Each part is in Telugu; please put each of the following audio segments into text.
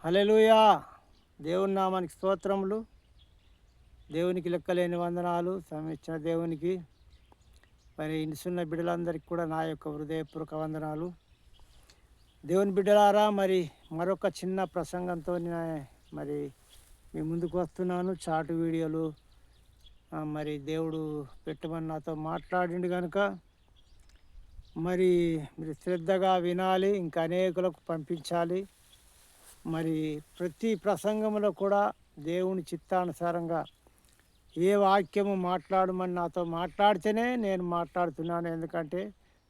హల్లెలూయా. దేవుని నామానికి స్తోత్రములు. దేవునికి లెక్కలేని వందనాలు. సమీక్షణ దేవునికి మరి ఇన్సున్న బిడ్డలందరికీ కూడా నా యొక్క హృదయపూర్వక వందనాలు. దేవుని బిడ్డలారా, మరి మరొక చిన్న ప్రసంగంతో మరి మీ ముందుకు వస్తున్నాను. చాటు వీడియోలు మరి దేవుడు పెట్టమని నాతో మాట్లాడిండు కనుక మరి మీరు శ్రద్ధగా వినాలి, ఇంకా అనేకులకు పంపించాలి. మరి ప్రతి ప్రసంగంలో కూడా దేవుని చిత్తానుసారంగా ఏ వాక్యము మాట్లాడమని నాతో మాట్లాడితేనే నేను మాట్లాడుతున్నాను. ఎందుకంటే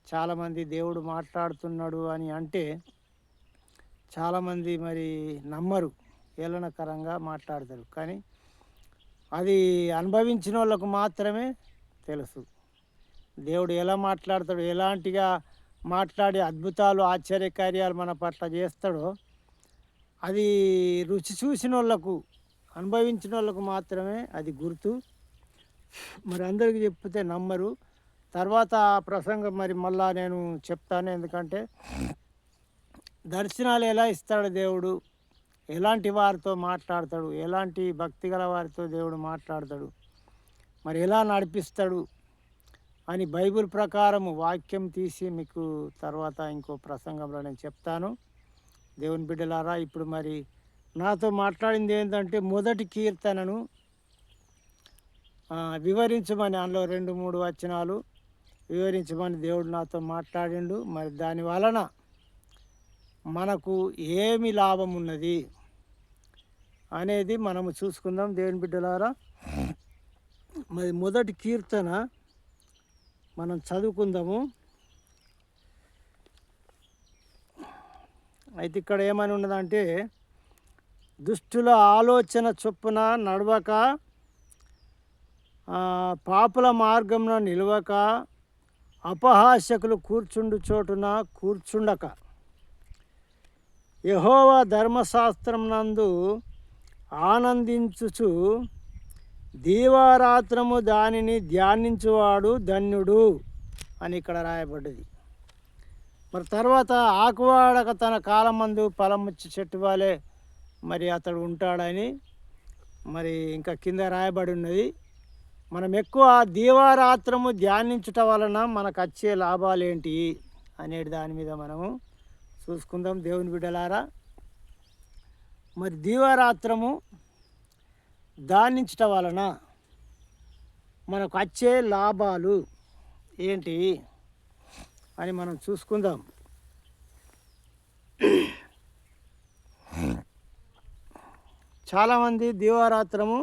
చాలామంది దేవుడు మాట్లాడుతున్నాడు అని అంటే చాలామంది మరి నమ్మరు, ఏళనకరంగా మాట్లాడతారు. కానీ అది అనుభవించిన వాళ్ళకు మాత్రమే తెలుసు దేవుడు ఎలా మాట్లాడతాడు, ఎలాంటిగా మాట్లాడి అద్భుతాలు ఆశ్చర్యకార్యాలు మన పట్ల చేస్తాడో అది రుచి చూసిన వాళ్ళకు, అనుభవించిన వాళ్ళకు మాత్రమే అది గుర్తు. మరి అందరికీ చెప్తే నమ్మరు. తర్వాత ఆ ప్రసంగం మరి మళ్ళా నేను చెప్తాను. ఎందుకంటే దర్శనాలు ఎలా ఇస్తాడు దేవుడు, ఎలాంటి వారితో మాట్లాడతాడు, ఎలాంటి భక్తి గల వారితో దేవుడు మాట్లాడతాడు, మరి ఎలా నడిపిస్తాడు అని బైబిల్ ప్రకారము వాక్యం తీసి మీకు తర్వాత ఇంకో ప్రసంగంలో నేను చెప్తాను. దేవుని బిడ్డలారా, ఇప్పుడు మరి నాతో మాట్లాడింది ఏంటంటే మొదటి కీర్తనను వివరించమని, అందులో 2-3 వచనాలు వివరించమని దేవుడు నాతో మాట్లాడిండు. మరి దాని వలన మనకు ఏమి లాభం ఉన్నది అనేది మనము చూసుకుందాం. దేవుని బిడ్డలారా, మరి మొదటి కీర్తన మనం చదువుకుందాము. అయితే ఇక్కడ ఏమని ఉన్నదంటే, దుష్టుల ఆలోచన చొప్పున నడవక, పాపుల మార్గంలో నిలవక, అపహాస్యకులు కూర్చుండు చోటున కూర్చుండక, యెహోవా ధర్మశాస్త్రం నందు ఆనందించుచు దీవారాత్రము దానిని ధ్యానించువాడు ధన్యుడు అని ఇక్కడ రాయబడ్డది. మరి తర్వాత ఆకువాడక తన కాలమందు ఫలముచ్చి చెట్టు వాలే మరి అతడు ఉంటాడని మరి ఇంకా కింద రాయబడి ఉన్నది. మనం ఎక్కువ దీవారాత్రము ధ్యానించుట వలన మనకు వచ్చే లాభాలు ఏంటి అనేది దాని మీద మనము చూసుకుందాం. దేవుని బిడ్డలారా, మరి దీవారాత్రము ధ్యానించుట వలన మనకు వచ్చే లాభాలు ఏంటి అని మనం చూసుకుందాం. చాలామంది దీవారాత్రము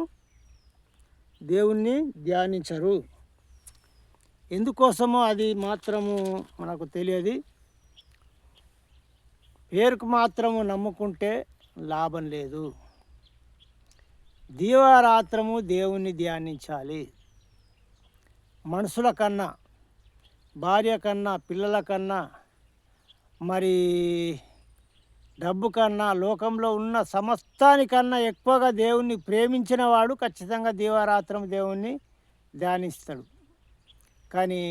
దేవుణ్ణి ధ్యానించరు. ఎందుకోసమో అది మాత్రము మనకు తెలియదు. పేరుకు మాత్రము నమ్ముకుంటే లాభం లేదు. దీవారాత్రము దేవుణ్ణి ధ్యానించాలి. మనుషుల కన్నా, భార్య కన్నా, పిల్లల కన్నా, మరి డబ్బు కన్నా, లోకంలో ఉన్న సమస్తానికన్నా ఎక్కువగా దేవుణ్ణి ప్రేమించిన వాడు ఖచ్చితంగా దీవారాత్రం దేవుణ్ణి ధ్యానిస్తాడు. కానీ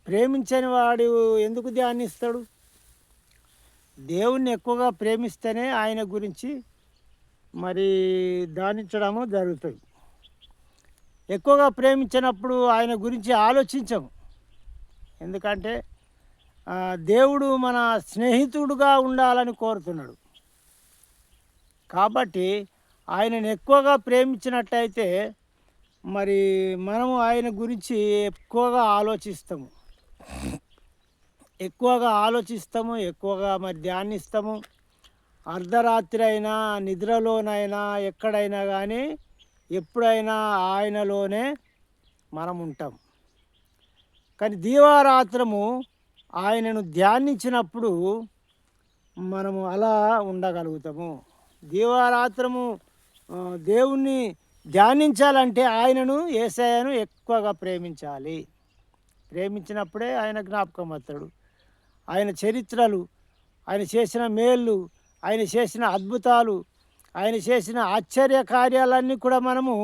ప్రేమించని వాడు ఎందుకు ధ్యానిస్తాడు? దేవుణ్ణి ఎక్కువగా ప్రేమిస్తేనే ఆయన గురించి మరి ధ్యానించడము జరుగుతుంది. ఎక్కువగా ప్రేమించినప్పుడు ఆయన గురించి ఆలోచించము. ఎందుకంటే దేవుడు మన స్నేహితుడుగా ఉండాలని కోరుతున్నాడు. కాబట్టి ఆయనను ఎక్కువగా ప్రేమించినట్టయితే మరి మనము ఆయన గురించి ఎక్కువగా ఆలోచిస్తాము, ఎక్కువగా మరి ధ్యానిస్తాము. అర్ధరాత్రి అయినా, నిద్రలోనైనా, ఎక్కడైనా కానీ ఎప్పుడైనా ఆయనలోనే మనం ఉంటాం. కానీ దీవారాత్రము ఆయనను ధ్యానించినప్పుడు మనము అలా ఉండగలుగుతాము. దీవారాత్రము దేవుణ్ణి ధ్యానించాలంటే ఆయనను, యేసయ్యను ఎక్కువగా ప్రేమించాలి. ప్రేమించినప్పుడే ఆయన జ్ఞాపకం వస్తాడు. ఆయన చరిత్రలు, ఆయన చేసిన మేళ్ళు, ఆయన చేసిన అద్భుతాలు, ఆయన చేసిన ఆశ్చర్య కార్యాలన్నీ కూడా మనము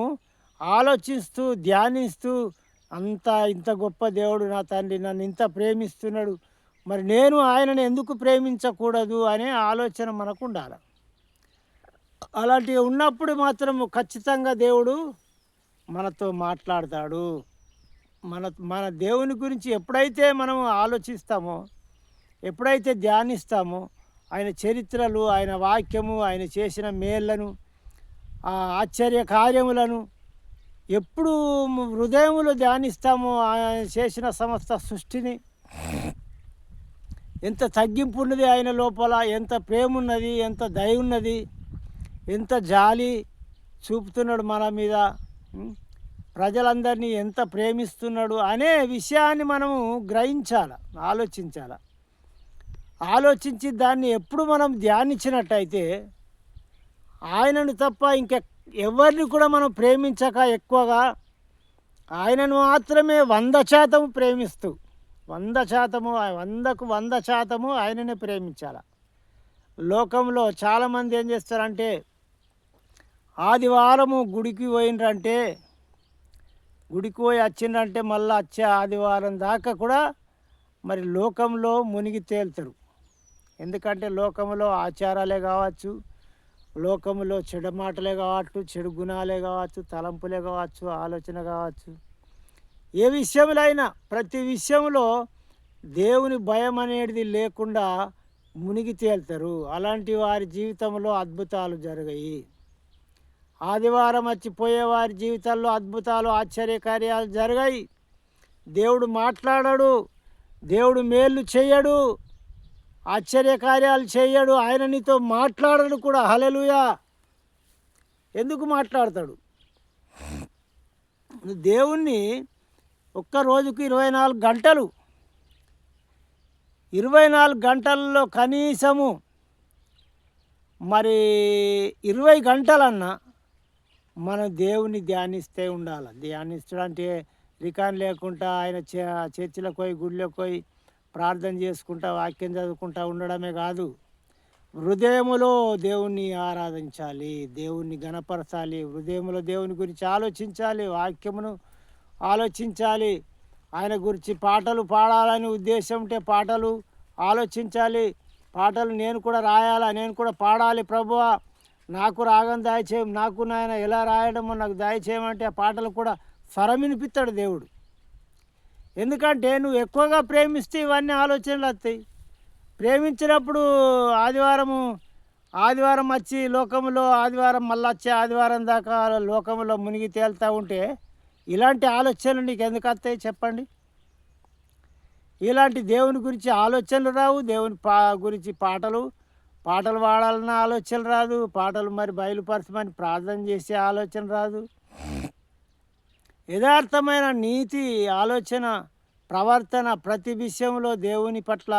ఆలోచిస్తూ, ధ్యానిస్తూ, ఇంత గొప్ప దేవుడు నా తండ్రి నన్ను ఇంత ప్రేమిస్తున్నాడు, మరి నేను ఆయనను ఎందుకు ప్రేమించకూడదు అనే ఆలోచన మనకు ఉండాలి. అలాంటివి ఉన్నప్పుడు మాత్రం ఖచ్చితంగా దేవుడు మనతో మాట్లాడతాడు. మన మన దేవుని గురించి ఎప్పుడైతే మనం ఆలోచిస్తామో, ఎప్పుడైతే ధ్యానిస్తామో, ఆయన చరిత్రలు, ఆయన వాక్యము, ఆయన చేసిన మేళ్ళను, ఆశ్చర్య కార్యములను ఎప్పుడు హృదయములో ధ్యానిస్తామో, ఆయన చేసిన సమస్త సృష్టిని, ఎంత తగ్గింపు ఉన్నది ఆయన లోపల, ఎంత ప్రేమ ఉన్నది, ఎంత దయ ఉన్నది, ఎంత జాలి చూపుతున్నాడు మన మీద, ప్రజలందరినీ ఎంత ప్రేమిస్తున్నాడు అనే విషయాన్ని మనము గ్రహించాలి, ఆలోచించాలి. ఆలోచించి దాన్ని ఎప్పుడు మనం ధ్యానించినట్టయితే ఆయనను తప్ప ఎవరిని కూడా మనం ప్రేమించక ఎక్కువగా ఆయనను మాత్రమే 100% ప్రేమిస్తూ 100%, 100% ఆయననే ప్రేమించాలి. లోకంలో చాలామంది ఏం చేస్తారంటే ఆదివారము గుడికి పోయినరంటే, గుడికి పోయి వచ్చిందంటే మళ్ళీ వచ్చే ఆదివారం దాకా కూడా మరి లోకంలో మునిగి తేలుతారు. ఎందుకంటే లోకంలో ఆచారాలే కావచ్చు, లోకంలో చెడు మాటలే కావచ్చు, చెడు గుణాలే కావచ్చు, తలంపులే కావచ్చు, ఆలోచన కావచ్చు, ఏ విషయంలో అయినా ప్రతి విషయంలో దేవుని భయం అనేది లేకుండా మునిగి తేలుతారు. అలాంటి వారి జీవితంలో అద్భుతాలు జరిగాయి. ఆదివారం వచ్చిపోయే వారి జీవితాల్లో అద్భుతాలు, ఆశ్చర్యకార్యాలు జరిగాయి. దేవుడు మాట్లాడడు, దేవుడు మేలు చేయడు, ఆశ్చర్యకార్యాలు చేయడు, ఆయన నీతో మాట్లాడడు కూడా. హల్లెలూయా! ఎందుకు మాట్లాడతాడు? దేవుణ్ణి ఒక్క రోజుకు 24 గంటలు, 24 గంటల్లో కనీసము మరి 20 గంటలన్నా మనం దేవుని ధ్యానిస్తే ఉండాలి. ధ్యానిస్తడం అంటే రికాన్ లేకుండా ఆయన చర్చిలకు పోయి, గుడిలోకి పోయి ప్రార్థన చేసుకుంటా, వాక్యం చదువుకుంటా ఉండడమే కాదు, హృదయములో దేవుణ్ణి ఆరాధించాలి, దేవుణ్ణి గణపరచాలి, హృదయంలో దేవుని గురించి ఆలోచించాలి, వాక్యమును ఆలోచించాలి, ఆయన గురించి పాటలు పాడాలని ఉద్దేశం ఉంటే పాటలు ఆలోచించాలి. పాటలు నేను కూడా రాయాలా, నేను కూడా పాడాలి ప్రభువా, నాకు రాగం దయచేయం, నాకు నాయన ఎలా రాయడమో నాకు దయచేయమంటే ఆ పాటలు కూడా స్వరం వినిపిస్తాడు దేవుడు. ఎందుకంటే నువ్వు ఎక్కువగా ప్రేమిస్తే ఇవన్నీ ఆలోచనలు వస్తాయి. ప్రేమించినప్పుడు ఆదివారం వచ్చి లోకంలో ఆదివారం మళ్ళీ వచ్చే ఆదివారం దాకా లోకంలో మునిగి తేలుతూ ఉంటే ఇలాంటి ఆలోచనలు నీకు ఎందుకు వస్తాయి చెప్పండి? ఇలాంటి దేవుని గురించి ఆలోచనలు రావు. దేవుని గురించి పాటలు పాడాలన్న ఆలోచన రాదు. పాటలు మరి బయలుపరచమని ప్రార్థన చేసే ఆలోచన రాదు. యథార్థమైన నీతి ఆలోచన, ప్రవర్తన, ప్రతి విషయంలో దేవుని పట్ల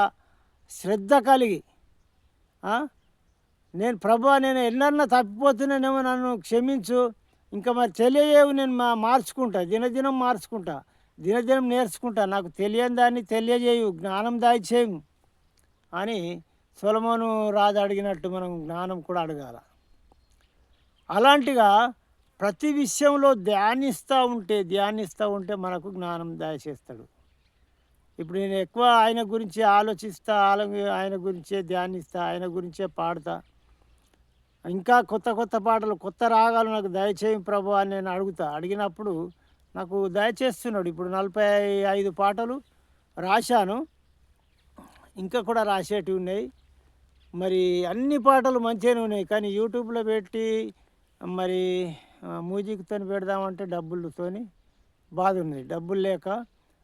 శ్రద్ధ కలిగి, నేను ప్రభువా నేను ఎన్నన్నా తప్పిపోతున్నానేమో నన్ను క్షమించు, ఇంకా మరి తెలియవు, నేను మార్చుకుంటా, దినదినం మార్చుకుంటా, దినదినం నేర్చుకుంటా, నాకు తెలియని దాన్ని తెలియజేయు, జ్ఞానం దయచేయు అని సొలొమోను రాజు అడిగినట్టు మనం జ్ఞానం కూడా అడగాల. అలాంటిగా ప్రతి విషయంలో ధ్యానిస్తూ ఉంటే మనకు జ్ఞానం దయచేస్తాడు. ఇప్పుడు నేను ఎక్కువ ఆయన గురించి ఆలోచిస్తా, ఆయన గురించే ధ్యానిస్తా, ఆయన గురించే పాడతా, ఇంకా కొత్త పాటలు, కొత్త రాగాలు నాకు దయచేయం ప్రభు అని నేను అడిగినప్పుడు నాకు దయచేస్తున్నాడు. ఇప్పుడు 45 పాటలు రాశాను, ఇంకా కూడా రాసేటివి ఉన్నాయి. మరి అన్ని పాటలు మంచిగానే ఉన్నాయి, కానీ యూట్యూబ్లో పెట్టి మరి మ్యూజిక్తో పెడదామంటే డబ్బులతోని బాధ ఉన్నది. డబ్బులు లేక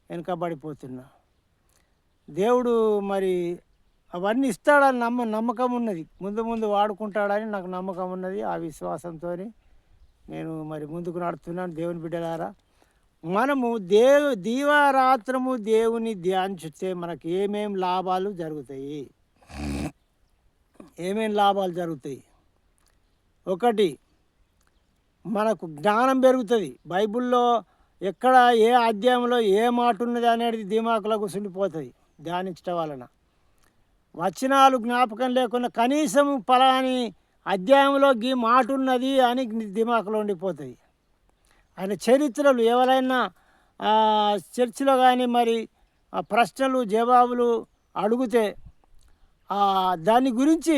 వెనకబడిపోతున్నా. దేవుడు మరి అవన్నీ ఇస్తాడని నమ్మకం ఉన్నది. ముందు వాడుకుంటాడని నాకు నమ్మకం ఉన్నది. ఆ విశ్వాసంతో నేను మరి ముందుకు నడుస్తున్నాను. దేవుని బిడ్డలారా, మనము దీవారాత్రము దేవుని ధ్యానిస్తే మనకు ఏమేం లాభాలు జరుగుతాయి? ఒకటి, మనకు జ్ఞానం పెరుగుతుంది. బైబిల్లో ఎక్కడ ఏ అధ్యాయంలో ఏ మాట ఉన్నది అనేది దిమాకులో కూర్చుండిపోతుంది ధ్యానించడం వలన. వచనాలు జ్ఞాపకం లేకుండా కనీసం పలాని అధ్యాయంలో ఈ మాట ఉన్నది అని దిమాకులో ఉండిపోతుంది. ఆయన చరిత్రలు ఎవరైనా చర్చిలో కానీ మరి ప్రశ్నలు జవాబులు అడిగితే దాని గురించి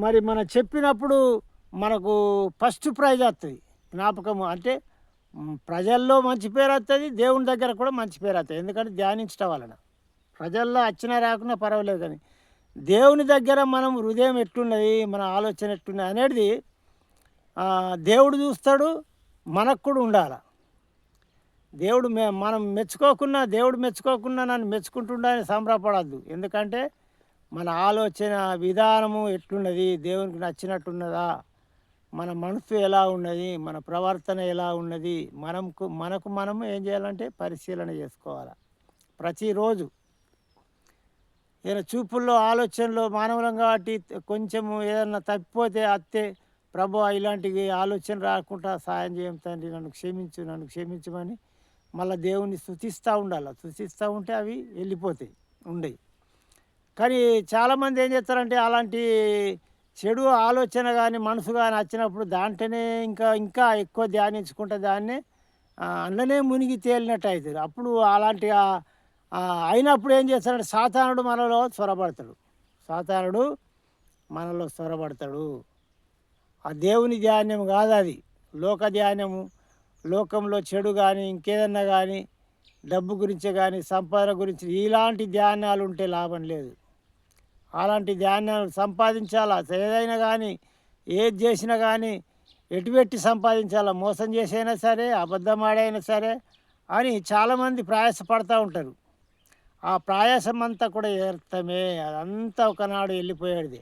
మరి మనం చెప్పినప్పుడు మనకు ఫస్ట్ ప్రైజ్ వస్తుంది. జ్ఞాపకము అంటే ప్రజల్లో మంచి పేరు వస్తుంది, దేవుని దగ్గర కూడా మంచి పేరు వస్తుంది. ఎందుకంటే ధ్యానించడం వలన ప్రజల్లో వచ్చినా రాకున్నా పర్వాలేదు, కానీ దేవుని దగ్గర మనం హృదయం ఎట్లున్నది, మన ఆలోచన ఎట్లున్నది అనేది దేవుడు చూస్తాడు. మనకు కూడా ఉండాలి. దేవుడు మనం మెచ్చుకోకున్నా, దేవుడు మెచ్చుకోకున్నా నన్ను మెచ్చుకుంటుండని సంబరపడద్దు. ఎందుకంటే మన ఆలోచన విధానము ఎట్లున్నది, దేవునికి నచ్చినట్టున్నదా, మన మనసు ఎలా ఉన్నది, మన ప్రవర్తన ఎలా ఉన్నది, మనకు మనము ఏం చేయాలంటే పరిశీలన చేసుకోవాలి ప్రతిరోజు. ఏదైనా చూపుల్లో, ఆలోచనలో మానవులం కాబట్టి కొంచెము ఏదన్నా తప్పిపోతే అత్తే, ప్రభువా ఇలాంటివి ఆలోచన రాకుండా సాయం చేయం తండ్రి, నన్ను క్షమించు, నన్ను క్షమించమని మళ్ళీ దేవుణ్ణి స్తుతిస్తూ ఉండాలి. స్తుతిస్తూ ఉంటే అవి వెళ్ళిపోతాయి, ఉండయి. కానీ చాలామంది ఏం చేస్తారంటే అలాంటి చెడు ఆలోచన కానీ మనసు కానీ వచ్చినప్పుడు దాంట్లోనే ఇంకా ఇంకా ఎక్కువ ధ్యానించుకుంటే దాన్నే అందులోనే మునిగి తేలినట్టు అవుతుంది. అప్పుడు అలాంటి అయినప్పుడు ఏం చేస్తాడంటే సాతానుడు మనలో చొరబడతాడు. సాతానుడు మనలో చొరబడతాడు. ఆ దేవుని ధ్యానం కాదు అది, లోక ధ్యానము. లోకంలో చెడు కానీ ఇంకేదన్నా కానీ డబ్బు గురించే కానీ సంపాదన గురించి ఇలాంటి ధ్యానాలు ఉంటే లాభం లేదు. అలాంటి ధ్యానాలు సంపాదించాలా, ఏదైనా కానీ ఏది చేసినా కానీ ఎటుపెట్టి సంపాదించాలా, మోసం చేసైనా సరే, అబద్ధం ఆడైనా సరే అని చాలామంది ప్రయాసపడుతూ ఉంటారు. ఆ ప్రయాసం అంతా కూడా వ్యర్థమే, అదంతా ఒకనాడు వెళ్ళిపోయేది.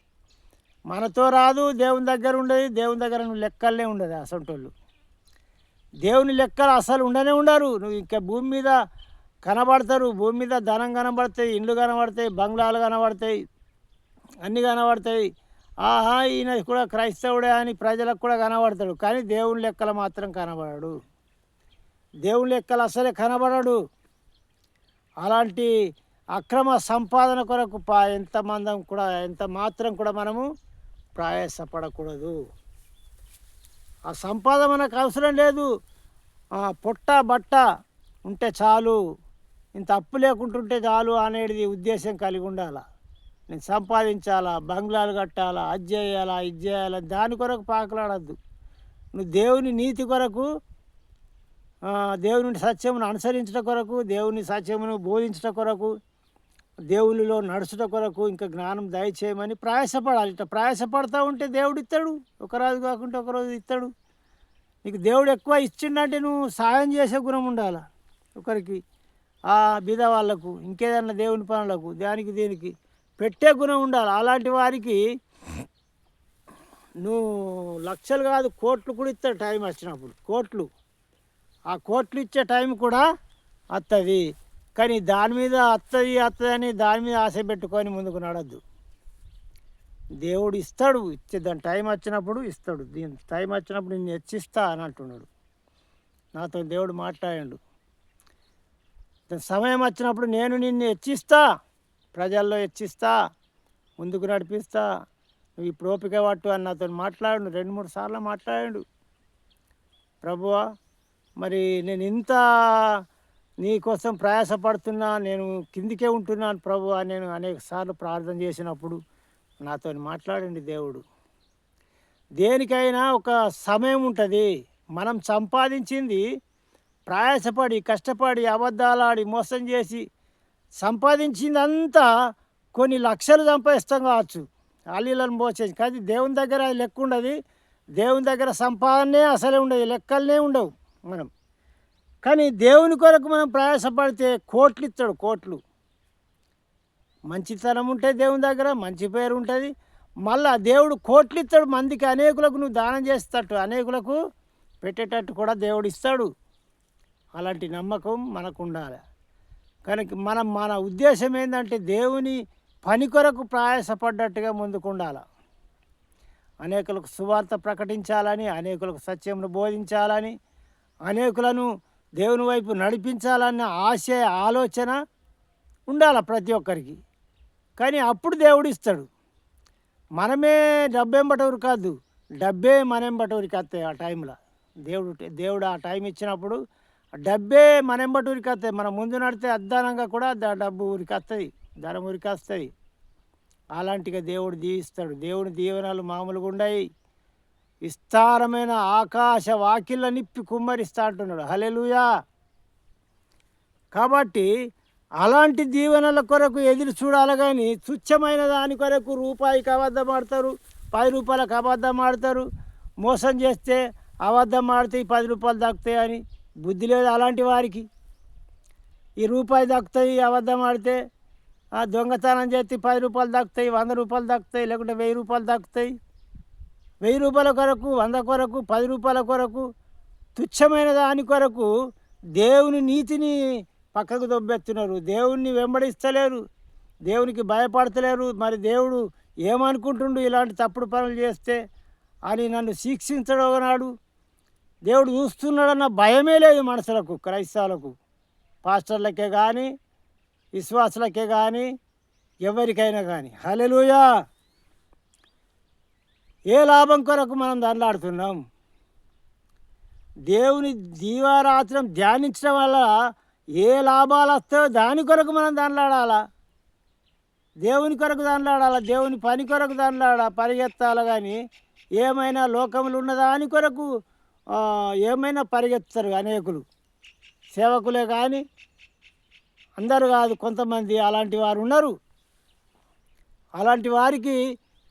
మనతో రాదు, దేవుని దగ్గర ఉండదు, దేవుని దగ్గర నువ్వు లెక్కలనే ఉండదు. అసంటోళ్ళు దేవుని లెక్కలు అసలు ఉండనే ఉండరు. నువ్వు ఇంకా భూమి మీద కనబడతారు, భూమి మీద ధనం కనబడతాయి, ఇండ్లు కనబడతాయి, బంగ్లాలు కనబడతాయి, అన్నీ కనబడతాయి. ఆహా ఈయన కూడా క్రైస్తవుడే అని ప్రజలకు కూడా కనబడతాడు, కానీ దేవుని లెక్కలు మాత్రం కనబడడు. దేవుని లెక్కలు అసలే కనబడడు. అలాంటి అక్రమ సంపాదన కొరకు ఎంత మాత్రం కూడా మనము ప్రయాసపడకూడదు. ఆ సంపాదన మనకు అవసరం లేదు. పొట్ట బట్ట ఉంటే చాలు, ఇంత అప్పు లేకుంటుంటే చాలు అనేది ఉద్దేశం కలిగి ఉండాలి. నేను సంపాదించాలా, బంగ్లాలు కట్టాలా, అది చేయాలా, ఇది చేయాలా, దాని కొరకు పాకలాడద్దు. నువ్వు దేవుని నీతి కొరకు, దేవుని సత్యమును అనుసరించడం కొరకు, దేవుని సత్యమును బోధించడం కొరకు, దేవునిలో నడుచుట కొరకు ఇంకా జ్ఞానం దయచేయమని ప్రయాసపడాలి. ఇట్లా ప్రయాసపడతా ఉంటే దేవుడు ఇస్తాడు. ఒకరోజు కాకుంటే ఒకరోజు ఇస్తాడు. నీకు దేవుడు ఎక్కువ ఇచ్చిండంటే నువ్వు సాయం చేసే గుణం ఉండాలి. ఒకరికి బీద వాళ్ళకు, ఇంకేదన్నా దేవుని పనులకు, దీనికి పెట్టే గుణం ఉండాలి. అలాంటి వారికి నువ్వు లక్షలు కాదు కోట్లు కూడా ఇస్తాడు టైం వచ్చినప్పుడు. ఆ కోట్లు ఇచ్చే టైం కూడా వస్తుంది. కానీ దాని మీద వస్తుంది దాని మీద ఆశ పెట్టుకొని ముందుకు నడద్దు. దేవుడు ఇస్తాడు, దాని టైం వచ్చినప్పుడు ఇస్తాడు. దీని టైం వచ్చినప్పుడు నిన్ను హెచ్చిస్తా అని అంటున్నాడు. నాతో దేవుడు మాట్లాడాడు. దాని సమయం వచ్చినప్పుడు నేను నిన్ను హెచ్చిస్తా, ప్రజల్లో హెచ్చిస్తా, ముందుకు నడిపిస్తా, నువ్వు ఇప్పుడు ఓపిక పట్టు అని నాతో మాట్లాడు. 2-3 సార్లు మాట్లాడాడు. ప్రభువా మరి నేను ఇంత నీకోసం ప్రయాసపడుతున్నా, నేను కిందికే ఉంటున్నాను ప్రభువా, నేను అనేక సార్లు ప్రార్థన చేసినప్పుడు నాతో మాట్లాడండి దేవుడు. దేనికైనా ఒక సమయం ఉంటుంది. మనం సంపాదించింది ప్రయాసపడి, కష్టపడి, అబద్ధాలాడి, మోసం చేసి సంపాదించిందంతా కొన్ని లక్షలు సంపాదిస్తాం కావచ్చు, అల్లీలను పోసేసి. కానీ దేవుని దగ్గర అది లెక్క ఉండదు. దేవుని దగ్గర సంపాదనే అసలే ఉండదు, లెక్కలనే ఉండవు మనం. కానీ దేవుని కొరకు మనం ప్రయాసపడితే కోట్లు ఇస్తాడు, కోట్లు. మంచితనం ఉంటే దేవుని దగ్గర మంచి పేరు ఉంటుంది. మళ్ళా దేవుడు కోట్లు ఇస్తాడు మందికి, అనేకులకు నువ్వు దానం చేసేటట్టు, అనేకులకు పెట్టేటట్టు కూడా దేవుడు ఇస్తాడు. అలాంటి నమ్మకం మనకు ఉండాలి. కనుక మన ఉద్దేశం ఏంటంటే దేవుని పని కొరకు ప్రయాసపడ్డట్టుగా ముందుకు ఉండాలి. అనేకులకు సువార్త ప్రకటించాలని, అనేకులకు సత్యమును బోధించాలని, అనేకులను దేవుని వైపు నడిపించాలన్న ఆలోచన ఉండాలి ప్రతి ఒక్కరికి. కానీ అప్పుడు దేవుడు ఇస్తాడు. మనమే డబ్బెంబటూరు కాదు, డబ్బే మనెంబటూరికి వస్తాయి. ఆ టైంలో దేవుడు ఆ టైం ఇచ్చినప్పుడు డబ్బే మనెంబటూరికి వస్తాయి. మనం ముందు నడితే అద్దానంగా కూడా డబ్బు ఊరికి వస్తుంది, ధనం ఊరికి వస్తుంది. అలాంటిగా దేవుడు దీవిస్తాడు. దేవుని దీవెనలు మామూలుగా ఉండయి. విస్తారమైన ఆకాశ వాకిళ్ళ నిప్పి కుమ్మరిస్తా అంటున్నాడు. హల్లెలూయా. కాబట్టి అలాంటి దీవెనల కొరకు ఎదురు చూడాలి కానీ తుచ్చమైన దాని కొరకు రూపాయికి అబద్ధం ఆడతారు, 10 రూపాయలకు అబద్ధం ఆడతారు. మోసం చేస్తే అబద్ధం ఆడితే 10 రూపాయలు దక్కుతాయి అని బుద్ధి లేదు అలాంటి వారికి. ఈ రూపాయి దక్కుతాయి అబద్ధం ఆడితే, దొంగతనం చేస్తే 10 రూపాయలు దక్కుతాయి, 100 రూపాయలు దక్కుతాయి, లేకుంటే 1000 రూపాయలు దక్కుతాయి. 1000 రూపాయల కొరకు, 100 కొరకు, 10 రూపాయల కొరకు, తుచ్చమైన దాని కొరకు దేవుని నీతిని పక్కకు దొబ్బెత్తున్నారు. దేవుణ్ణి వెంబడిస్తలేరు, దేవునికి భయపడతలేరు. మరి దేవుడు ఏమనుకుంటుండు ఇలాంటి తప్పుడు పనులు చేస్తే అని నన్ను శిక్షించడం నాడు దేవుడు చూస్తున్నాడన్న భయమే లేదు మనుషులకు, క్రైస్తవులకు, పాస్టర్లకే కానీ విశ్వాసులకే కానీ ఎవరికైనా కానీ. హల్లెలూయా. ఏ లాభం కొరకు మనం దండాడుతున్నాం? దేవుని దీవారాత్రం ధ్యానించడం వల్ల ఏ లాభాలు వస్తాయో దాని కొరకు మనం దండాడాలా, దేవుని కొరకు దండాడాలా, దేవుని పని కొరకు పరిగెత్తాలి. కానీ ఏమైనా లోకములు ఉన్న దాని కొరకు ఏమైనా పరిగెత్తారు అనేకులు, సేవకులే కానీ అందరూ కాదు, కొంతమంది అలాంటి వారు ఉన్నారు. అలాంటి వారికి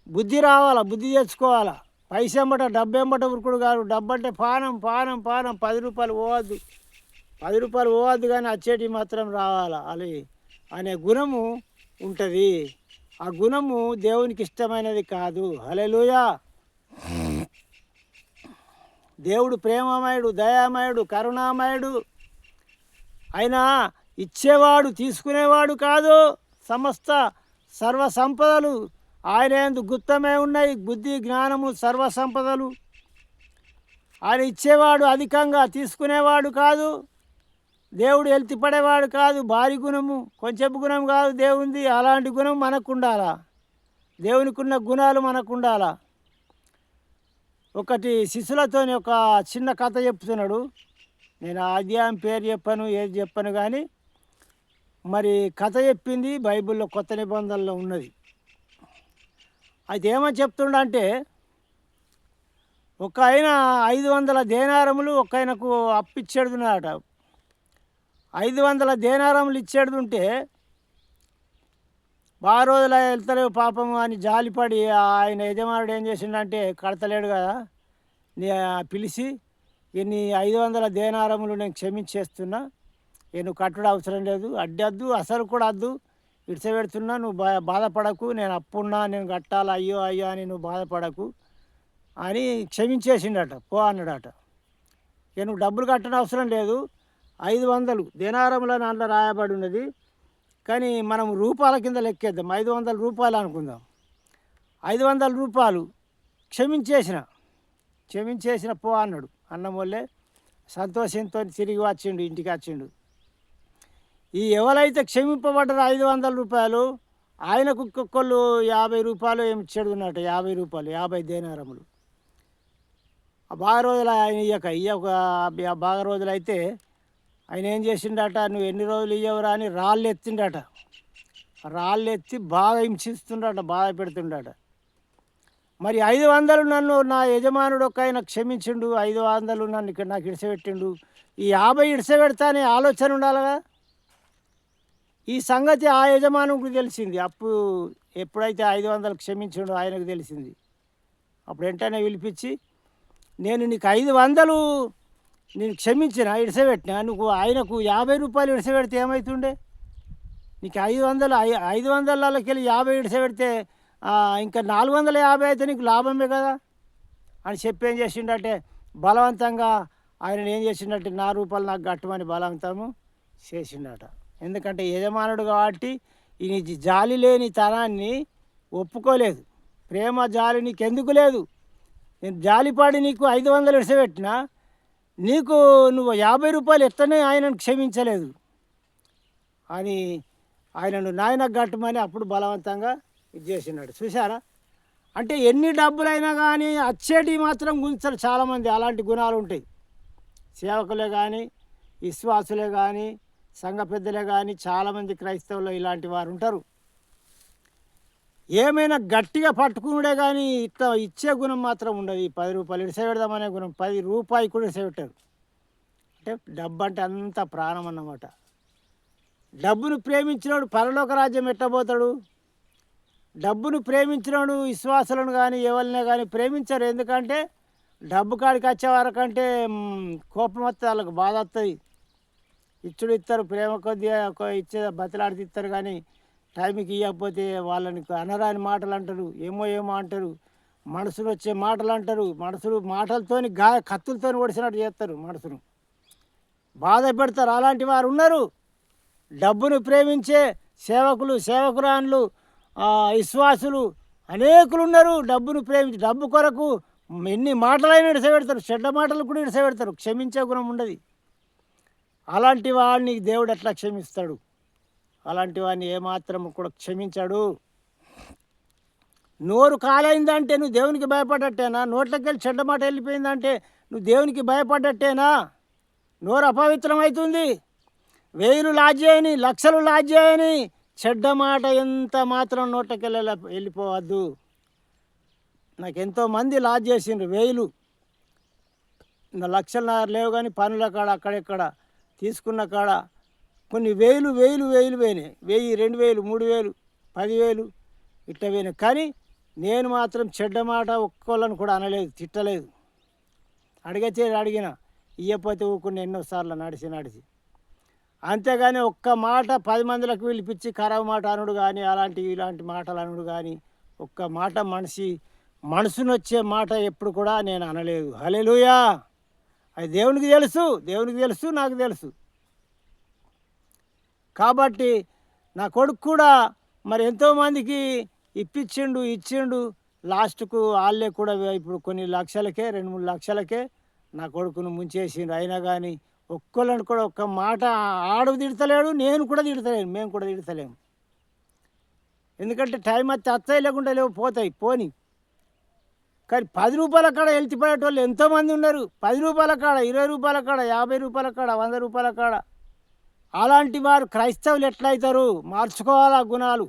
బుద్ధి రావాలా, బుద్ధి తెచ్చుకోవాలా. పైసెంబట డబ్బెంబట ఉరుకుడు కాదు. డబ్బు అంటే పానం పానం పానం. 10 రూపాయలు పోవద్దు, 10 రూపాయలు పోవద్దు, కానీ వచ్చేటి మాత్రం రావాలా అని అనే గుణము ఉంటుంది. ఆ గుణము దేవునికి ఇష్టమైనది కాదు. హల్లెలూయా. దేవుడు ప్రేమమయుడు, దయామయుడు, కరుణామయుడు. ఆయన ఇచ్చేవాడు, తీసుకునేవాడు కాదు. సమస్త సర్వ సంపదలు ఆయన యందు గుప్తమే ఉన్నాయి. బుద్ధి, జ్ఞానము, సర్వ సంపదలు. ఆయన ఇచ్చేవాడు, అధికంగా తీసుకునేవాడు కాదు. దేవుడు ఎల్తిపడేవాడు కాదు. భారీ గుణము, కొంచెం గుణం కాదు దేవుంది. అలాంటి గుణం మనకు ఉండాలా, దేవునికి ఉన్న గుణాలు మనకు ఉండాలా. ఒకటి శిష్యులతోని ఒక చిన్న కథ చెప్తున్నాడు. నేను ఆ అధ్యాయం పేరు చెప్పను, ఏది చెప్పను, కానీ మరి కథ చెప్పింది బైబిల్లో కొత్త నిబంధనలో ఉన్నది. అయితే ఏమని చెప్తుండంటే, ఒక ఆయన 500 దేనారములు ఒక ఆయనకు అప్పిచ్చేడుతున్నాడట. 500 దేనారములు ఇచ్చేడుతుంటే బాగా రోజులు వెళ్తలేవు పాపం అని జాలిపడి ఆయన యజమానుడు ఏం చేసిండంటే, కడతలేడు కదా, పిలిచి నీ 500 దేనారములు నేను క్షమించేస్తున్నా, నువ్వు కట్టుడు అవసరం లేదు, అడ్డద్దు, అసలు కూడా వద్దు, ఇడిసపెడుతున్నా, నువ్వు బాధపడకు, నేను అప్పున్నా, నేను కట్టాలి, అయ్యో అయ్యో అని నువ్వు బాధపడకు అని క్షమించేసిండట. పో అన్నాడట. నువ్వు డబ్బులు కట్టడం అవసరం లేదు, 500 దేనారములని అందులో రాయబడి ఉన్నది, కానీ మనం రూపాయల కింద లెక్కేద్దాం, 500 రూపాయలు అనుకుందాం. 500 రూపాయలు క్షమించేసిన పో అన్నాడు. అన్నం వల్లే సంతోషంతో తిరిగి వచ్చిండు, ఇంటికి వచ్చిండు. ఈ ఎవరైతే క్షమింపబడ్డారో 500 రూపాయలు, ఆయనకు ఒక్కొక్కళ్ళు 50 రూపాయలు ఏమి ఇచ్చాడు ఉన్నట్టు, 50 రూపాయలు, 50 దేనారములు. బాగా రోజులు ఆయన ఇయ్యక బాగా రోజులైతే ఆయన ఏం చేసిండట, నువ్వు ఎన్ని రోజులు ఇయ్యవరా అని రాళ్ళు ఎత్తిండట. రాళ్ళు ఎత్తి బాగా హింసిస్తుండట, బాధ పెడుతుండట. మరి 500 నన్ను నా యజమానుడు ఒక ఆయన క్షమించిండు, 500 నన్ను ఇక్కడ నాకు ఇడిసపెట్టిండు, ఈ 50 ఇడిసపెడతా అనే ఆలోచన ఉండాలిగా. ఈ సంగతి ఆ యజమానుడికి తెలిసింది. అప్పు ఎప్పుడైతే 500 క్షమించిండో ఆయనకు తెలిసింది. అప్పుడు వెంటనే పిలిపించి, నేను నీకు 500 నేను క్షమించిన, ఇడిసపెట్టినా, నువ్వు ఆయనకు 50 రూపాయలు ఇడిసపెడితే ఏమవుతుండే? నీకు 500కి వెళ్ళి 50 ఇడిసపెడితే ఇంకా 450 అయితే నీకు లాభమే కదా అని చెప్పి ఏం చేసిండంటే, బలవంతంగా ఆయన ఏం చేసిండంటే, 4 రూపాయలు నాకు కట్టమని బలవంతము చేసిండట. ఎందుకంటే యజమానుడు కాబట్టి ఈ జాలి లేని తనాన్ని ఒప్పుకోలేదు. ప్రేమ జాలి నీకు ఎందుకు లేదు? నేను జాలిపాడి నీకు 500 ఇడిసపెట్టినా, నువ్వు 50 రూపాయలు ఎత్తనే ఆయనను క్షమించలేదు అని ఆయనను నాయనకు కట్టమని అప్పుడు బలవంతంగా ఇది చేసినాడు. చూసారా? అంటే ఎన్ని డబ్బులైనా కానీ అచ్చేటి మాత్రం గుంజుతారు చాలామంది. అలాంటి గుణాలు ఉంటాయి. సేవకులే కానీ, విశ్వాసులే కానీ, సంఘ పెద్దలే కానీ చాలామంది క్రైస్తవులు ఇలాంటి వారు ఉంటారు. ఏమైనా గట్టిగా పట్టుకునుడే కానీ ఇట్లా ఇచ్చే గుణం మాత్రం ఉండదు. ఈ 10 రూపాయలు ఇడిసెపెడదామనే గుణం, 10 రూపాయి కూడా ఇడిసెపెట్టారు. అంటే డబ్బు అంటే అంత ప్రాణం అన్నమాట. డబ్బును ప్రేమించినోడు పరలోక రాజ్యం ఎట్టబోతాడు? డబ్బును ప్రేమించినోడు విశ్వాసులను కానీ ఎవరినే కానీ ప్రేమించరు. ఎందుకంటే డబ్బు కాడికి వచ్చే వరకంటే కోపం వస్తుంది, వాళ్ళకి బాధ వస్తుంది. ఇచ్చుడు ఇస్తారు, ప్రేమ కొద్దిగా ఇచ్చే బతిలాడితే ఇస్తారు, కానీ టైంకి ఇవ్వకపోతే వాళ్ళని అనరాని మాటలు అంటారు, ఏమో ఏమో అంటారు, మనసులు వచ్చే మాటలు అంటారు. మనసులు మాటలతోని కత్తులతో ఒడిసినట్టు చేస్తారు, మనసును బాధ పెడతారు. అలాంటి వారు ఉన్నారు. డబ్బును ప్రేమించే సేవకులు, సేవకురాన్లు, విశ్వాసులు అనేకులు ఉన్నారు. డబ్బును ప్రేమించి డబ్బు కొరకు ఎన్ని మాటలైనా ఇడిసపెడతారు, చెడ్డ మాటలు కూడా ఇడిసపెడతారు. క్షమించే గుణం ఉండదు. అలాంటి వాడిని దేవుడు ఎట్లా క్షమిస్తాడు? అలాంటి వాడిని ఏమాత్రం కూడా క్షమించాడు. నోరు కాలైందంటే నువ్వు దేవునికి భయపడ్డట్టేనా? నోట్లోకి వెళ్ళి చెడ్డ మాట వెళ్ళిపోయిందంటే నువ్వు దేవునికి భయపడ్డట్టేనా? నోరు అపవిత్రం అవుతుంది. 1000 లాజ్జేయని, లక్షలు లాజ్జేయని చెడ్డ మాట ఎంత మాత్రం నోట్లోకి వెళ్ళిపోవద్దు. నాకు ఎంతోమంది లాజ్ చేసిండ్రు 1000, లక్షలు లేవు, కానీ పనుల కాడ అక్కడెక్కడ తీసుకున్న కాడ కొన్ని వేలు పోయినాయి. 1000, 2000, 3000, 10,000 ఇట్లా పోయినాయి. కానీ నేను మాత్రం చెడ్డ మాట ఒక్కోళ్ళని కూడా అనలేదు, తిట్టలేదు. అడిగితే అడిగిన, ఇయ్యపోతే ఊకుని ఎన్నోసార్లు నడిచి అంతేగాని ఒక్క మాట 10 మందిలకు పిలిపించి ఖరాబు మాట అనుడు కానీ, ఇలాంటి మాటలు అనుడు కానీ, ఒక్క మాట మనసునొచ్చే మాట ఎప్పుడు కూడా నేను అనలేదు. హల్లెలూయా! అది దేవునికి తెలుసు, నాకు తెలుసు. కాబట్టి నా కొడుకు కూడా మరి ఎంతోమందికి ఇచ్చిండు. లాస్ట్కు వాళ్ళే కూడా ఇప్పుడు కొన్ని లక్షలకే, 2-3 లక్షలకే నా కొడుకును ముంచేసిండు. అయినా కానీ ఒక్కళ్ళని కూడా ఒక్క మాట ఆడు తిడతలేడు, నేను కూడా తిడతలేను, మేము కూడా తిడతలేము. ఎందుకంటే టైం వస్తే అత్తయ్య లేకుండా లేవు, పోని. కానీ 10 రూపాయల కాడ పడేటోళ్ళు ఎంతోమంది ఉన్నారు. 10 రూపాయల కాడ, 20 రూపాయల కాడ, 50 రూపాయల కాడ, 100 రూపాయల కాడ. అలాంటి వారు క్రైస్తవులు ఎట్లయితారు? మార్చుకోవాలా గుణాలు,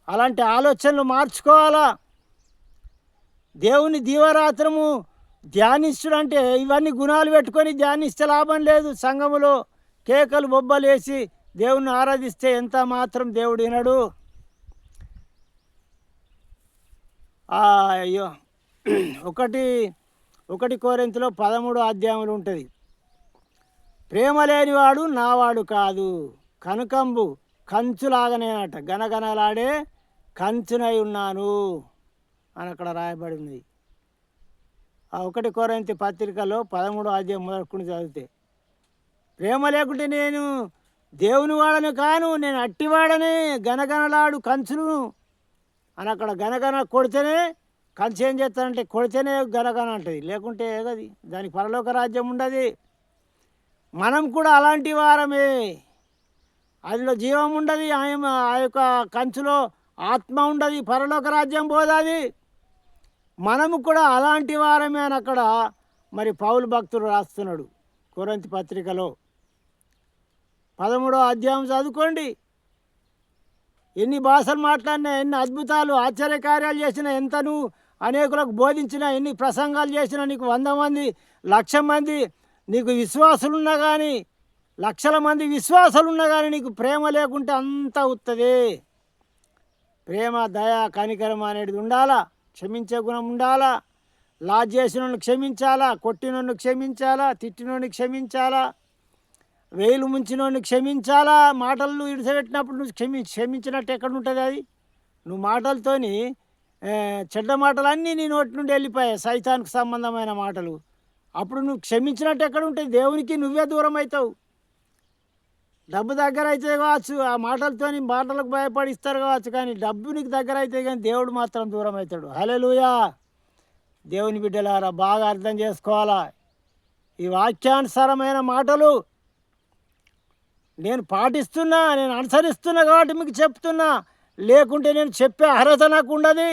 అలాంటి ఆలోచనలు మార్చుకోవాలా. దేవుని దీవరాత్రము ధ్యానిస్తుడంటే ఇవన్నీ గుణాలు పెట్టుకొని ధ్యానిస్తే లాభం లేదు. సంఘములో కేకలు బొబ్బలు వేసి దేవుణ్ణి ఆరాధిస్తే ఎంత మాత్రం దేవుడు వినడు. అయ్యో, 1 కొరింథీయులో 13వ అధ్యాయంలో ఉంటుంది. ప్రేమ లేనివాడు నావాడు కాదు, కనుకంబు కంచులాగనేనట, గనగనలాడే కంచునై ఉన్నాను అని అక్కడ రాయబడి ఉంది. ఆ 1 కొరింథీ పత్రికలో 13వ అధ్యాయం మొదలుకొని చదివితే, ప్రేమ లేకుంటే నేను దేవుని వాడని కాను, నేను అట్టివాడనే, గనగనలాడు కంచును అని అక్కడ గనగన కొడితేనే కంచె ఏం చేస్తానంటే కొడితేనే గనగన అంటుంది, లేకుంటే ఏదది దానికి పరలోక రాజ్యం ఉండదు. మనం కూడా అలాంటి వారమే. అందులో జీవం ఉండదు, ఆ యొక్క కంచులో ఆత్మ ఉండదు, పరలోక రాజ్యం పోదాది. మనము కూడా అలాంటి వారమే అని అక్కడ మరి పౌలు భక్తుడు రాస్తున్నాడు కొరింథీ పత్రికలో 13వ అధ్యాయం చదువుకోండి. ఎన్ని భాషలు మాట్లాడినా, ఎన్ని అద్భుతాలు ఆశ్చర్యకార్యాలు చేసినా, ఎంతను అనేకులకు బోధించినా, ఎన్ని ప్రసంగాలు చేసినా, నీకు 100 మంది 1,00,000 మంది నీకు విశ్వాసులున్నా కానీ, లక్షల మంది విశ్వాసాలున్నా కానీ నీకు ప్రేమ లేకుంటే అంతా ఉత్తదే. ప్రేమ, దయ, కనికరం అనేది ఉండాలా. క్షమించే గుణం ఉండాలా. లాజ్ చేసినోడిని క్షమించాలా, కొట్టినోడిని క్షమించాలా, తిట్టినోడిని క్షమించాలా, వేలు ముంచినోడిని క్షమించాలా. మాటలు ఇడిసబెట్టినప్పుడు నువ్వు క్షమించినట్టు ఎక్కడ ఉంటుంది? అది నువ్వు మాటలతోని చెడ్డ మాటలన్నీ నీ నోటి నుండి వెళ్ళిపోయాయి, సైతానికి సంబంధమైన మాటలు. అప్పుడు నువ్వు క్షమించినట్టు ఎక్కడ ఉంటుంది? దేవునికి నువ్వే దూరం అవుతావు. డబ్బు దగ్గర అయితే కావచ్చు, ఆ మాటలకు భయపడిస్తారు కావచ్చు, కానీ డబ్బు నీకు దగ్గర అయితే కానీ దేవుడు మాత్రం దూరం అవుతాడు. హల్లెలూయా! దేవుని బిడ్డలారా, బాగా అర్థం చేసుకోవాలా. ఈ వాక్యానుసారమైన మాటలు నేను పాటిస్తున్నా, నేను అనుసరిస్తున్నా కాబట్టి మీకు చెప్తున్నా. లేకుంటే నేను చెప్పే అర్హత నాకు ఉండదు.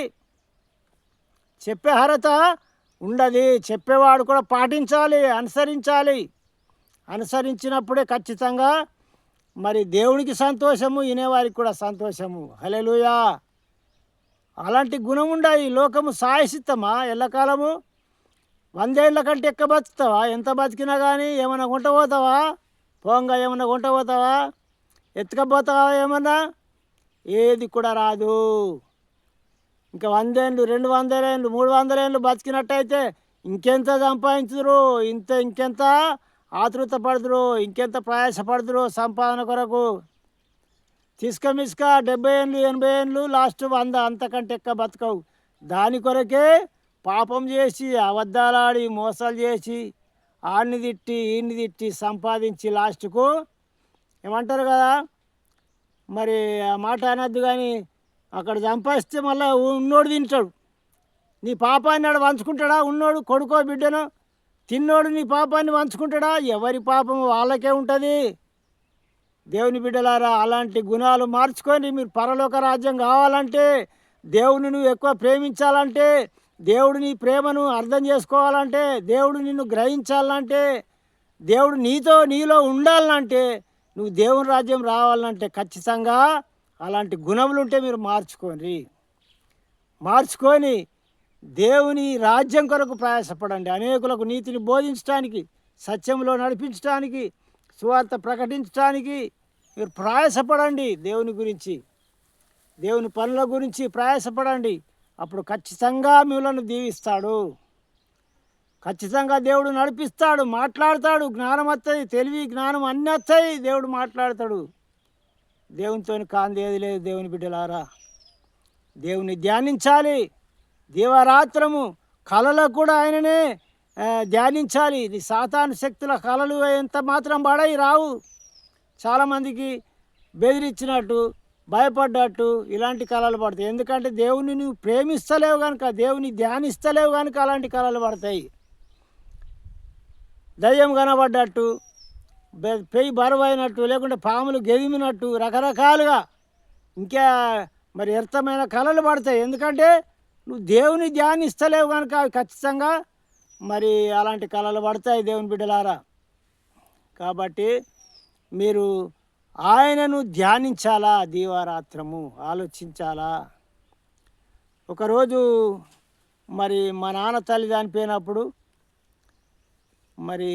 చెప్పేవాడు కూడా పాటించాలి, అనుసరించాలి. అనుసరించినప్పుడే ఖచ్చితంగా మరి దేవునికి సంతోషము, వినేవారికి కూడా సంతోషము. హల్లెలూయా! అలాంటి గుణం ఉండాలి. లోకము సాయసిత్తమా ఎల్లకాలము? 100 ఏళ్ళ కంటే ఎక్కువ బతుకుతావా? ఎంత బతికినా కానీ ఏమన్నా కొంటపోతావా? పోంగా ఏమన్నా కొంటపోతావా? ఎత్తుకపోతావా ఏమన్నా? ఏది కూడా రాదు. ఇంకా 100 ఏళ్ళు, 200 ఏళ్ళు, 300 ఏళ్ళు బతికినట్టయితే ఇంకెంత సంపాదించుదురు, ఇంకెంత ఆతృత పడుదురు, ఇంకెంత ప్రయాసపడుదురు సంపాదన కొరకు. మిసుక 70 ఏళ్ళు, 80 ఏళ్ళు, లాస్ట్ 100, అంతకంటే ఎక్కువ బతకవు. దాని కొరకే పాపం చేసి, అబద్ధాలాడి, మోసాలు చేసి, ఆడిని తిట్టి, ఈయన్ని తిట్టి సంపాదించి లాస్ట్కు ఏమంటారు కదా, మరి ఆ మాట అనద్దు కానీ అక్కడ సంపాదిస్తే మళ్ళీ ఉన్నోడు తింటాడు. నీ పాపాన్ని ఆడు పంచుకుంటాడా? ఉన్నోడు కొడుకో బిడ్డనో తిన్నోడు నీ పాపాన్ని పంచుకుంటాడా? ఎవరి పాపం వాళ్ళకే ఉంటుంది. దేవుని బిడ్డలారా, అలాంటి గుణాలు మార్చుకొని మీరు పరలోక రాజ్యం కావాలంటే, దేవుని నువ్వు ఎక్కువ ప్రేమించాలంటే, దేవుడు నీ ప్రేమను అర్థం చేసుకోవాలంటే, దేవుడు నిన్ను గ్రహించాలంటే, దేవుడు నీలో ఉండాలంటే, నువ్వు దేవుని రాజ్యం రావాలంటే ఖచ్చితంగా అలాంటి గుణములు ఉంటే మీరు మార్చుకొని దేవుని రాజ్యం కొరకు ప్రయాసపడండి. అనేకులకు నీతిని బోధించడానికి, సత్యంలో నడిపించడానికి, సువార్త ప్రకటించడానికి మీరు ప్రయాసపడండి. దేవుని గురించి, దేవుని పనుల గురించి ప్రయాసపడండి. అప్పుడు ఖచ్చితంగా మిమ్మల్ని దీవిస్తాడు. ఖచ్చితంగా దేవుడు నడిపిస్తాడు, మాట్లాడతాడు. జ్ఞానం వస్తుంది, తెలివి జ్ఞానం అన్నీ వస్తాయి. దేవుడు మాట్లాడతాడు. దేవునితో కాందేది లేదు. దేవుని బిడ్డలారా, దేవుని ధ్యానించాలి. దీవారాత్రము కళలో కూడా ఆయననే ధ్యానించాలి. ఇది సాతాను శక్తుల కళలు ఎంత మాత్రం పడయి రావు. చాలామందికి బెదిరించినట్టు, భయపడ్డట్టు ఇలాంటి కళలు పడతాయి. ఎందుకంటే దేవుని నువ్వు ప్రేమిస్తలేవు కనుక, దేవుని ధ్యానిస్తలేవు కనుక అలాంటి కళలు పడతాయి. దయ్యం కనబడ్డట్టు, పెయి బరువైనట్టు, లేకుంటే పాములు గెదిమినట్టు రకరకాలుగా ఇంకా మరి వ్యర్థమైన కళలు పడతాయి. ఎందుకంటే నువ్వు దేవుని ధ్యానిస్తలేవు కనుక అవి ఖచ్చితంగా మరి అలాంటి కళలు పడతాయి. దేవుని బిడ్డలారా, కాబట్టి మీరు ఆయనను ధ్యానించాలా, దీవారాత్రము ఆలోచించాలా. ఒకరోజు మరి మా నాన్న తల్లి చనిపోయినప్పుడు మరి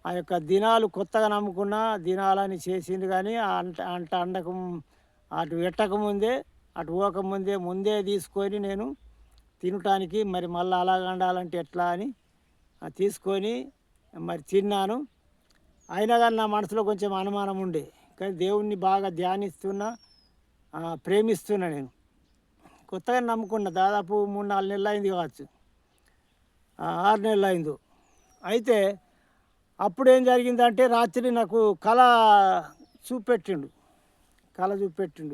ఆ యొక్క దినాలు కొత్తగా నమ్ముకున్న దినాలని చేసిండు. కానీ అండకు అటు ఎట్టకముందే, అటు ముందే తీసుకొని నేను తినటానికి మరి మళ్ళీ అలాగ వండాలంటే ఎట్లా అని తీసుకొని మరి తిన్నాను. అయినా కానీ నా మనసులో కొంచెం అనుమానం ఉండే. కానీ దేవుణ్ణి బాగా ధ్యానిస్తున్నా, ప్రేమిస్తున్నా. నేను కొత్తగా నమ్ముకున్నా. దాదాపు 3-4 నెలలు అయింది కావచ్చు, 6 నెలలు అయిందో. అయితే అప్పుడు ఏం జరిగిందంటే, రాత్రి నాకు కళ చూపెట్టిండు.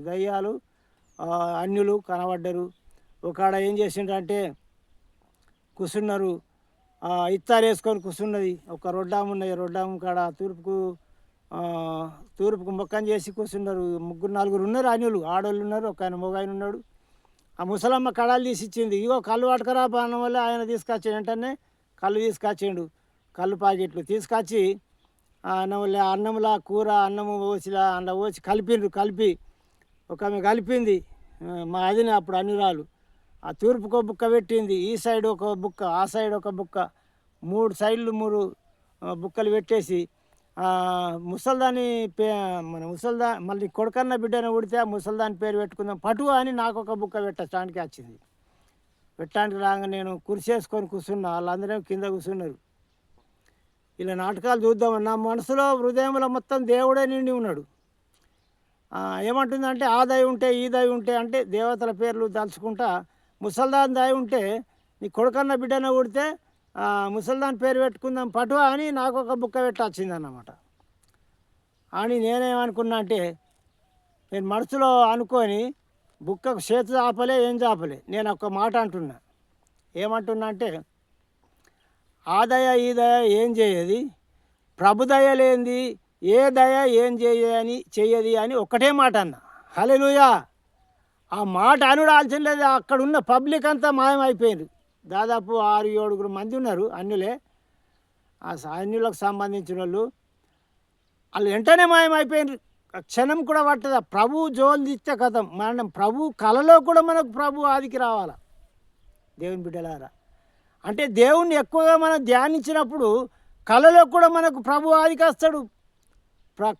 దయ్యాలు, అన్యులు కనబడ్డరు. ఒకడ ఏం చేసిండ్రంటే కూర్చున్నారు, ఇత్తారు వేసుకొని కూర్చున్నది. ఒక రొడ్డాము ఉన్నది. రొడ్డాము కాడ తూర్పుకు మొక్కం చేసి కూర్చున్నారు. 3-4 ఉన్నారు అన్యులు. ఆడోళ్ళు ఉన్నారు, ఒక ఆయన మొగాయన ఉన్నాడు. ఆ ముసలమ్మ కడాలు తీసి ఇచ్చింది. ఇగో కళ్ళు పట్టుకరా అన్న వల్ల ఆయన తీసుకొచ్చి వెంటనే కళ్ళు తీసుకొచ్చిండు. కళ్ళు ప్యాకెట్లు తీసుకొచ్చి అన్నంలా కూర, అన్నము ఓసిలా అందులో ఓసి కలిపి ఒక ఆమె కలిపింది. మా అదిని అప్పుడు అన్యురాలు. ఆ తూర్పుకు ఒక బుక్క పెట్టింది, ఈ సైడ్ ఒక బుక్క, ఆ సైడ్ ఒక బుక్క, 3 సైడ్లు 3 బుక్కలు పెట్టేసి ముసల్దాని మళ్ళీ కొడుకన్న బిడ్డను ఉడితే ఆ ముసల్దాని పేరు పెట్టుకుందాం పటు అని నాకు ఒక బుక్క పెట్టడానికి వచ్చింది. పెట్టడానికి రాగా నేను కుర్చేసుకొని కూర్చున్నా. వాళ్ళందరూ కింద కూర్చున్నారు. ఇలా నాటకాలు చూద్దామని నా మనసులో, హృదయంలో మొత్తం దేవుడే నిండి ఉన్నాడు. ఏమంటుందంటే, ఆ దయ ఉంటే, ఈ దయ ఉంటే అంటే దేవతల పేర్లు తలుచుకుంటా, ముసల్దాన్ దయ ఉంటే నీ కొడుకన్న బిడ్డన ఉడితే ముసల్దాన్ పేరు పెట్టుకుందాం పటు అని నాకు ఒక బుక్క పెట్టొచ్చింది అన్నమాట. అని నేనేమనుకున్నా అంటే, నేను మనసులో అనుకొని బుక్కకు చేతి చాపలే, ఏం చాపలే. నేను ఒక మాట అంటున్నా. ఏమంటున్నా అంటే, ఆ దయ ఈ దయ ఏం చేయది, ప్రభుదయ లేనిది ఏ దయ ఏం చెయ్యది అని ఒక్కటే మాట అన్న. హల్లెలూయా. ఆ మాట అనుడాల్సిన లేదు. అక్కడ ఉన్న పబ్లిక్ అంతా మాయమైపోయింది. దాదాపు 6-7 మంది ఉన్నారు అన్యులే. ఆ అన్యులకు సంబంధించిన వాళ్ళు వెంటనే మాయమైపోయినారు. క్షణం కూడా పట్టదు. ప్రభు జోలు తీస్తే కథం. మనం ప్రభు కలలో కూడా మనకు ప్రభు ఆదికి రావాలా దేవుని బిడ్డలారా. అంటే దేవుణ్ణి ఎక్కువగా మనం ధ్యానించినప్పుడు కలలో కూడా మనకు ప్రభు ఆదికి వస్తాడు.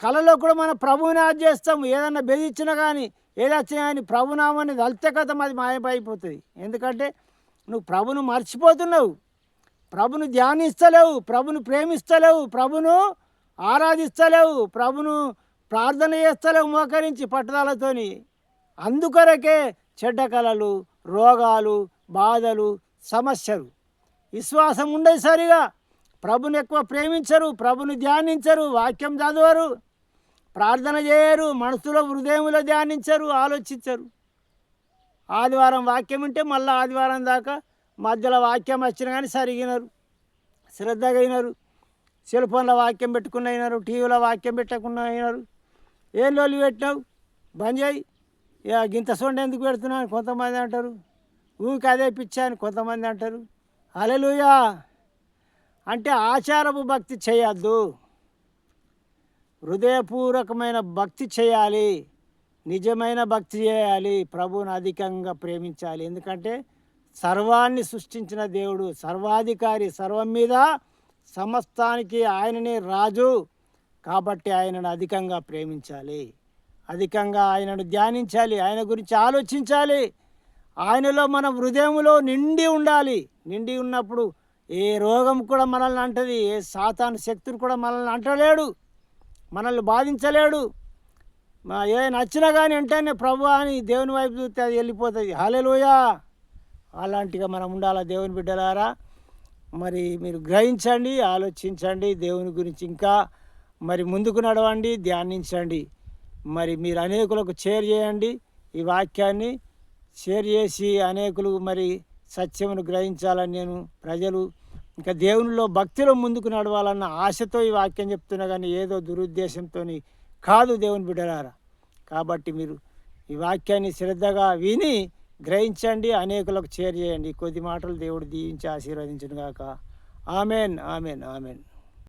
కలలో కూడా మనం ప్రభువుని ఆది చేస్తాము. ఏదన్నా బెదిరించినా కానీ ఏదొచ్చినా కానీ ప్రభునామాన్ని తలితే కథం అది మాయమైపోతుంది. ఎందుకంటే నువ్వు ప్రభును మర్చిపోతున్నావు, ప్రభును ధ్యానిస్తలేవు, ప్రభును ప్రేమిస్తలేవు, ప్రభును ఆరాధిస్తలేవు, ప్రభును ప్రార్థన చేస్తలేవు మోకరించి పట్టుదలతోని. అందుకొరకే చెడ్డ కళలు, రోగాలు, బాధలు, సమస్యలు. విశ్వాసం ఉండదు సరిగా, ప్రభుని ఎక్కువ ప్రేమించరు, ప్రభుని ధ్యానించరు, వాక్యం చదవరు, ప్రార్థన చేయరు, మనసులో హృదయంలో ధ్యానించరు, ఆలోచించరు. ఆదివారం వాక్యం ఉంటే మళ్ళీ ఆదివారం దాకా మధ్యలో వాక్యం వచ్చినా కానీ సరిగినరు, శ్రద్ధగా అయినారు. సెల్ ఫోన్లో వాక్యం పెట్టుకున్న అయినారు, టీవీలో వాక్యం పెట్టకుండా అయినారు. ఏం లోలు పెట్టినావు బంద్ చేయి, గింత సొండ ఎందుకు పెడుతున్నావు అని కొంతమంది అంటారు. ఊరికి అదే పిచ్చా అని కొంతమంది అంటారు. హల్లెలూయా. అంటే ఆచారపు భక్తి చేయొద్దు, హృదయపూర్వకమైన భక్తి చేయాలి, నిజమైన భక్తి చేయాలి, ప్రభువుని అధికంగా ప్రేమించాలి. ఎందుకంటే సర్వాన్ని సృష్టించిన దేవుడు, సర్వాధికారి, సర్వం మీద సమస్తానికి ఆయననే రాజు. కాబట్టి ఆయనను అధికంగా ప్రేమించాలి, అధికంగా ఆయనను ధ్యానించాలి, ఆయన గురించి ఆలోచించాలి. ఆయనలో మన హృదయంలో నిండి ఉండాలి. నిండి ఉన్నప్పుడు ఏ రోగం కూడా మనల్ని అంటది, ఏ సాతాను శక్తులు కూడా మనల్ని అంటలేడు, మనల్ని బాధించలేడు. ఏ నచ్చినా కానీ వెంటనే ప్రభు అని దేవుని వైపు చూస్తే అది వెళ్ళిపోతుంది. హల్లెలూయా. అలాంటిగా మనం ఉండాలా దేవుని బిడ్డలారా. మరి మీరు గ్రహించండి, ఆలోచించండి, దేవుని గురించి ఇంకా మరి ముందుకు నడవండి, ధ్యానించండి. మరి మీరు అనేకులకు షేర్ చేయండి, ఈ వాక్యాన్ని షేర్ చేసి అనేకులు మరి సత్యమును గ్రహించాలని నేను ప్రజలు ఇంకా దేవునిలో భక్తిలో ముందుకు నడవాలన్న ఆశతో ఈ వాక్యం చెప్తున్నా కానీ ఏదో దురుద్దేశంతో కాదు దేవుని బిడ్డలారా. కాబట్టి మీరు ఈ వాక్యాన్ని శ్రద్ధగా విని గ్రహించండి, అనేకులకు షేర్ చేయండి. కొద్ది మాటలు దేవుడు దీవించి ఆశీర్వదించును గాక. Amen, amen, amen.